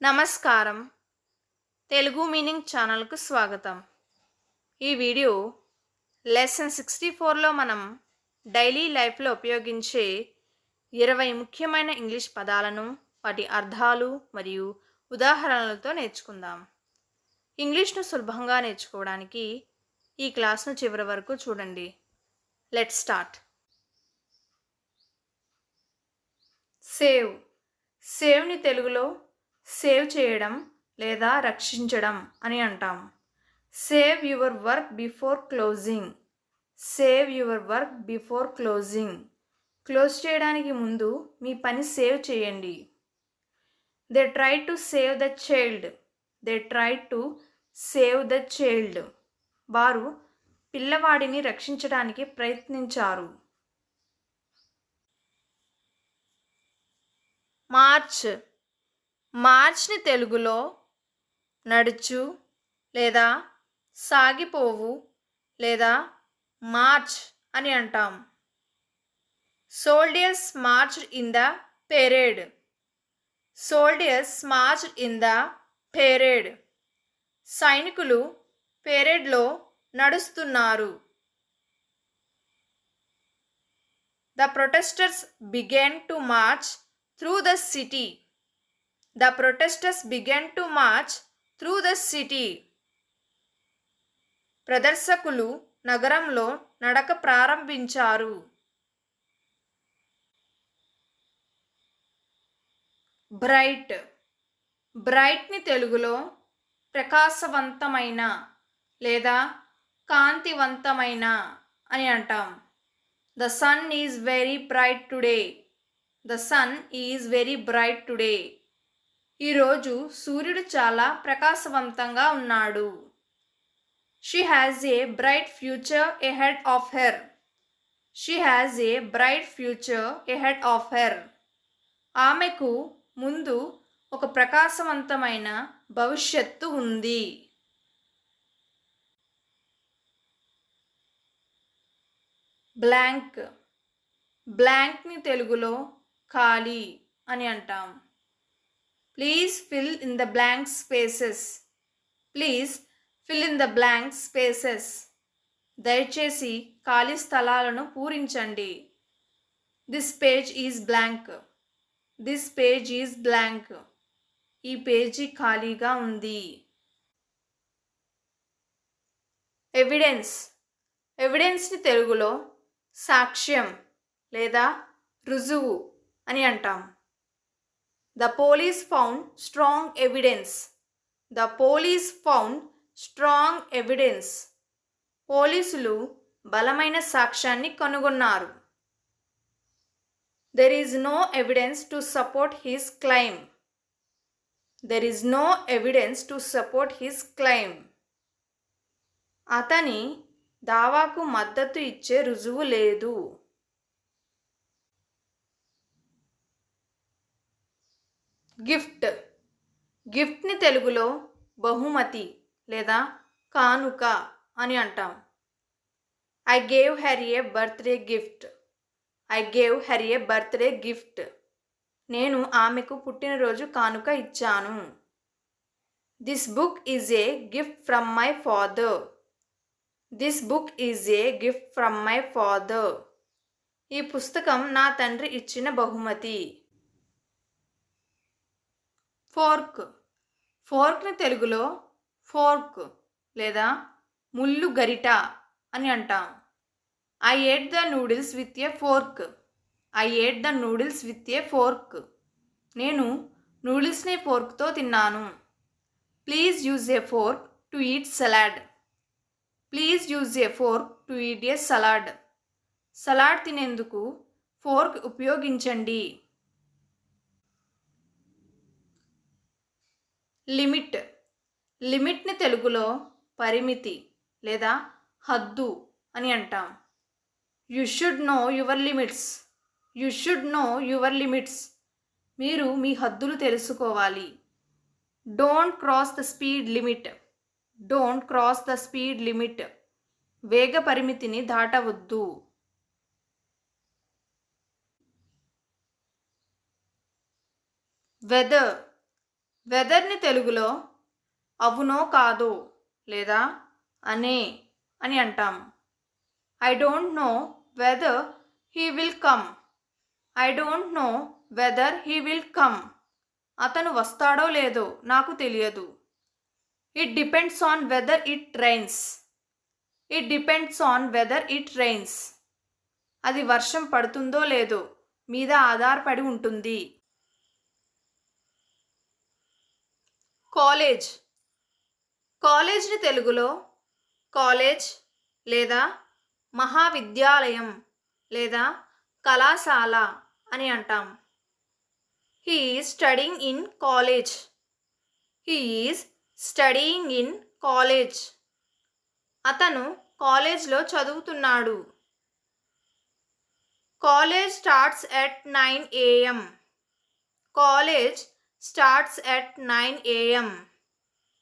నమస్కారం. తెలుగు మీనింగ్ ఛానల్‌కు స్వాగతం. ఈ వీడియో లెసన్ 64లో మనం డైలీ లైఫ్‌లో ఉపయోగించే 20 ముఖ్యమైన ఇంగ్లీష్ పదాలను, వాటి అర్థాలు మరియు ఉదాహరణలతో నేర్చుకుందాం. ఇంగ్లీష్‌ను సులభంగా నేర్చుకోవడానికి ఈ క్లాస్‌ను చివరి వరకు చూడండి. Let's start. సేవ్. సేవ్‌ని తెలుగులో సేవ్ చేయడం లేదా రక్షించడం అని అంటాం. Save your work before closing. Save your work before closing. Close చేయడానికి ముందు మీ పని సేవ్ చేయండి. They try to save the child. They try to save the child. వారు పిల్లవాడిని రక్షించడానికి ప్రయత్నించారు. మార్చ్. మార్చ్ని తెలుగులో నడుచు లేదా సాగిపోవు లేదా మార్చ్ అని అంటాం. Soldiers marched in the parade. Soldiers marched in the parade. సైనికులు పెరేడ్లో నడుస్తున్నారు. The protesters began to march through the city. The protesters began to march through the city. ప్రదర్శకులు నగరంలో నడక ప్రారంభించారు. బ్రైట్. బ్రైట్ని తెలుగులో ప్రకాశవంతమైన లేదా కాంతివంతమైన అని అంటాం. The sun is very bright today. The sun is very bright today. ఈరోజు సూర్యుడు చాలా ప్రకాశవంతంగా ఉన్నాడు. She has a bright future ahead of her. She has a bright future ahead of her. ఆమెకు ముందు ఒక ప్రకాశవంతమైన భవిష్యత్తు ఉంది. బ్లాంక్. బ్లాంక్ని తెలుగులో ఖాళీ అని అంటాం. Please fill in the blank spaces. Please fill in the blank spaces. దయచేసి ఖాళీ స్థలాలను పూరించండి. This page is blank. This page is blank. ఈ పేజీ ఖాళీగా ఉంది. ఎవిడెన్స్. ఎవిడెన్స్ని తెలుగులో సాక్ష్యం లేదా రుజువు అని అంటాం. The police found strong evidence. The police found strong evidence. పోలీసులు బలమైన సాక్ష్యాన్ని కనుగొన్నారు. There is no evidence to support his claim. There is no evidence to support his claim. అతని దావాకు మద్దతు ఇచ్చే రుజువు లేదు. గిఫ్ట్. గిఫ్ట్ని తెలుగులో బహుమతి లేదా కానుక అని అంటాం. I gave her a birthday gift. I gave her a birthday gift. నేను ఆమెకు పుట్టినరోజు కానుక ఇచ్చాను. This book is a gift from my father. This book is a gift from my father. ఈ పుస్తకం నా తండ్రి ఇచ్చిన బహుమతి. ఫోర్క్. ఫోర్క్ని తెలుగులో ఫోర్క్ లేదా ముళ్ళు గరిట అని అంటాం. I ate the noodles with a fork. I ate the noodles with a fork. నేను నూడిల్స్ని ఫోర్క్తో తిన్నాను. Please use a fork to eat salad. Please use a fork to eat a salad. Salad తినేందుకు ఫోర్క్ ఉపయోగించండి. Limit. లిమిట్ని తెలుగులో పరిమితి లేదా హద్దు అని అంటాం. You should know your limits. You should know your limits. మీరు మీ హద్దులు తెలుసుకోవాలి. Don't cross the speed limit. Don't cross the speed limit. వేగ పరిమితిని దాటవద్దు. వెదర్. వెదర్ని తెలుగులో అవునో కాదో లేదా అనే అని అంటాం. I don't know whether he will come. I don't know whether he will come. అతను వస్తాడో లేదో నాకు తెలియదు. It depends on whether it rains. It depends on whether it rains. అది వర్షం పడుతుందో లేదో మీద ఆధారపడి ఉంటుంది. కాలేజ్. కాలేజ్ని తెలుగులో కాలేజ్ లేదా మహావిద్యాలయం లేదా కళాశాల అని అంటాం. He is studying in college. He is studying in college. అతను కాలేజ్లో చదువుతున్నాడు. College starts at 9 AM. College starts at 9 AM.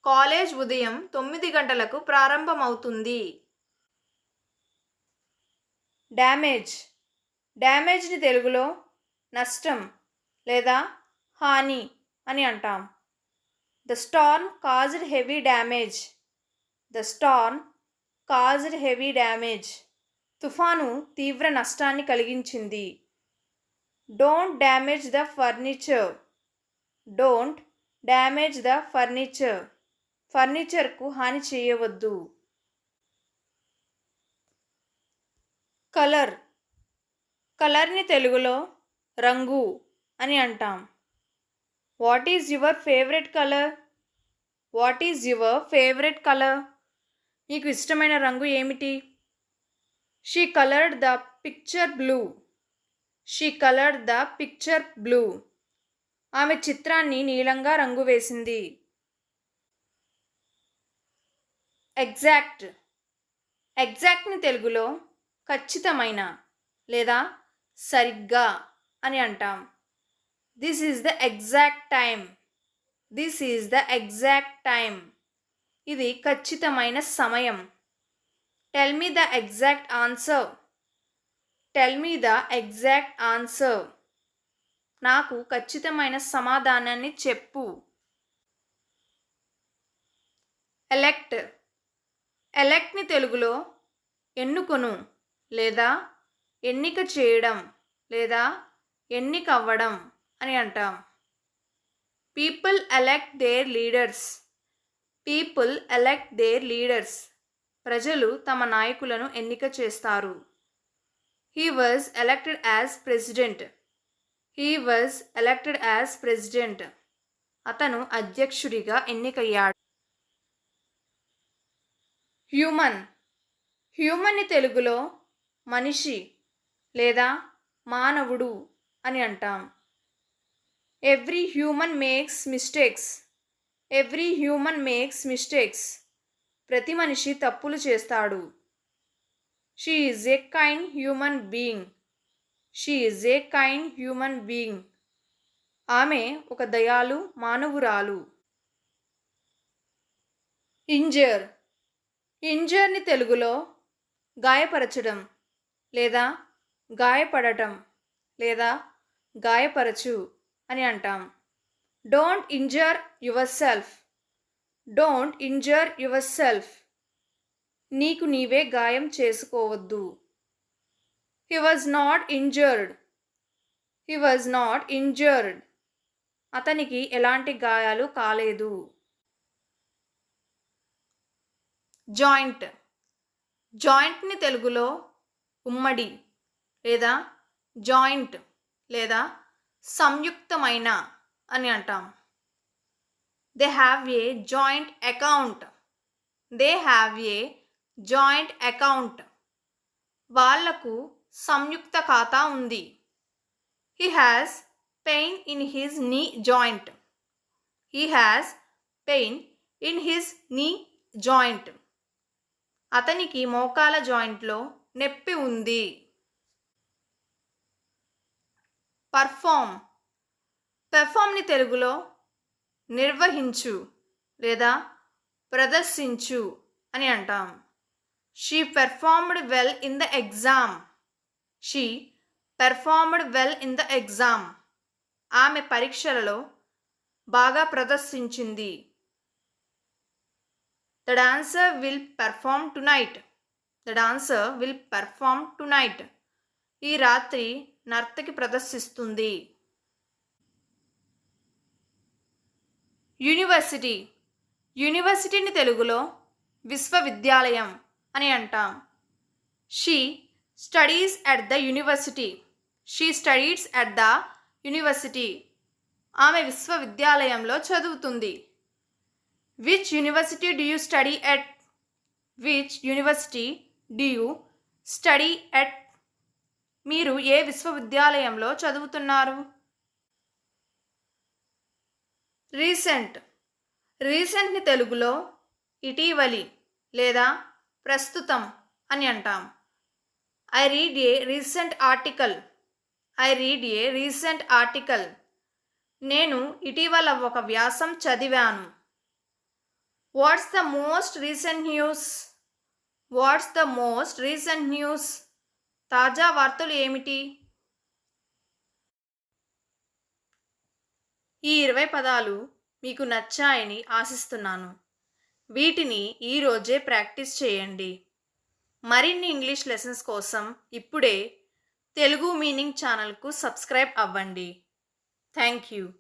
College ఉదయం 9 గంటలకు ప్రారంభమవుతుంది. డ్యామేజ్. డ్యామేజ్ని తెలుగులో నష్టం లేదా హాని అని అంటాం. The storm caused heavy damage. The storm caused heavy damage. తుఫాను తీవ్ర నష్టాన్ని కలిగించింది. Don't damage the furniture. Don't damage the furniture. ఫర్నిచర్కు హాని చేయవద్దు. కలర్. కలర్ని తెలుగులో రంగు అని అంటాం. What is your favourite colour? What is your favourite colour? నీకు ఇష్టమైన రంగు ఏమిటి? She coloured the picture blue. She coloured the picture blue. ఆమె చిత్రాన్ని నీలంగా రంగు వేసింది. ఎగ్జాక్ట్. ఎగ్జాక్ట్ని తెలుగులో ఖచ్చితమైన లేదా సరిగ్గా అని అంటాం. This is the exact time. This is the exact time. ఇది ఖచ్చితమైన సమయం. Tell me the exact answer. Tell me the exact answer. నాకు ఖచ్చితమైన సమాధానాన్ని చెప్పు. ఎలెక్ట్. ఎలెక్ట్ని తెలుగులో ఎన్నుకొను లేదా ఎన్నిక చేయడం లేదా ఎన్నిక అవ్వడం అని అంటాం. People elect their leaders. People elect their leaders. ప్రజలు తమ నాయకులను ఎన్నిక చేస్తారు. He was elected as president. He was elected as president. అతను అధ్యక్షుడిగా ఎన్నికయ్యాడు. హ్యూమన్. హ్యూమన్ని తెలుగులో మనిషి లేదా మానవుడు అని అంటాం. Every human makes mistakes. Every human makes mistakes. ప్రతి మనిషి తప్పులు చేస్తాడు. She is a kind human being. She is a kind human being. ఆమె ఒక దయాళు మానవురాలు. ఇంజర్. ఇంజర్ని తెలుగులో గాయపరచడం లేదా గాయపడటం లేదా గాయపరచు అని అంటాం. Don't injure your self. Don't injure your self. నీకు నీవే గాయం చేసుకోవద్దు. He was not injured. He was not injured. అతనికి ఎలాంటి గాయాలు కాలేదు. జాయింట్. జాయింట్ని తెలుగులో ఉమ్మడి లేదా జాయింట్ లేదా సంయుక్తమైన అని అంటాం. They have a joint account. They have a joint account. వాళ్లకు సంయుక్త ఖాతా ఉంది. He has pain in his knee joint. He has pain in his knee joint. అతనికి మోకాల జాయింట్లో నొప్పి ఉంది. పర్ఫామ్. పెర్ఫామ్ని తెలుగులో నిర్వహించు లేదా ప్రదర్శించు అని అంటాం. She performed well in the exam. She performed well in the exam. ఆమె పరీక్షలలో బాగా ప్రదర్శించింది. The dancer will perform tonight. The dancer will perform tonight. ఈ రాత్రి నర్తకి ప్రదర్శిస్తుంది. యూనివర్సిటీ. యూనివర్సిటీని తెలుగులో విశ్వవిద్యాలయం అని అంటాం. She studies at the university. She studies at the university. ఆమె విశ్వవిద్యాలయంలో చదువుతుంది. Which university do you study at? Which university do you study at? మీరు ఏ విశ్వవిద్యాలయంలో చదువుతున్నారు? రీసెంట్. రీసెంట్ని తెలుగులో ఇటీవలి లేదా ప్రస్తుతం అని అంటాం. I read A recent article. I read A recent article. నేను ఇటీవల ఒక వ్యాసం చదివాను. What's the most recent news? What's the most recent news? తాజా వార్తలు ఏమిటి? ఈ 20 పదాలు మీకు నచ్చాయని ఆశిస్తున్నాను. వీటిని ఈరోజే ప్రాక్టీస్ చేయండి. మరిన్ని ఇంగ్లీష్ లెసన్స్ కోసం ఇప్పుడే తెలుగు మీనింగ్ ఛానల్కు సబ్స్క్రైబ్ అవ్వండి. Thank you.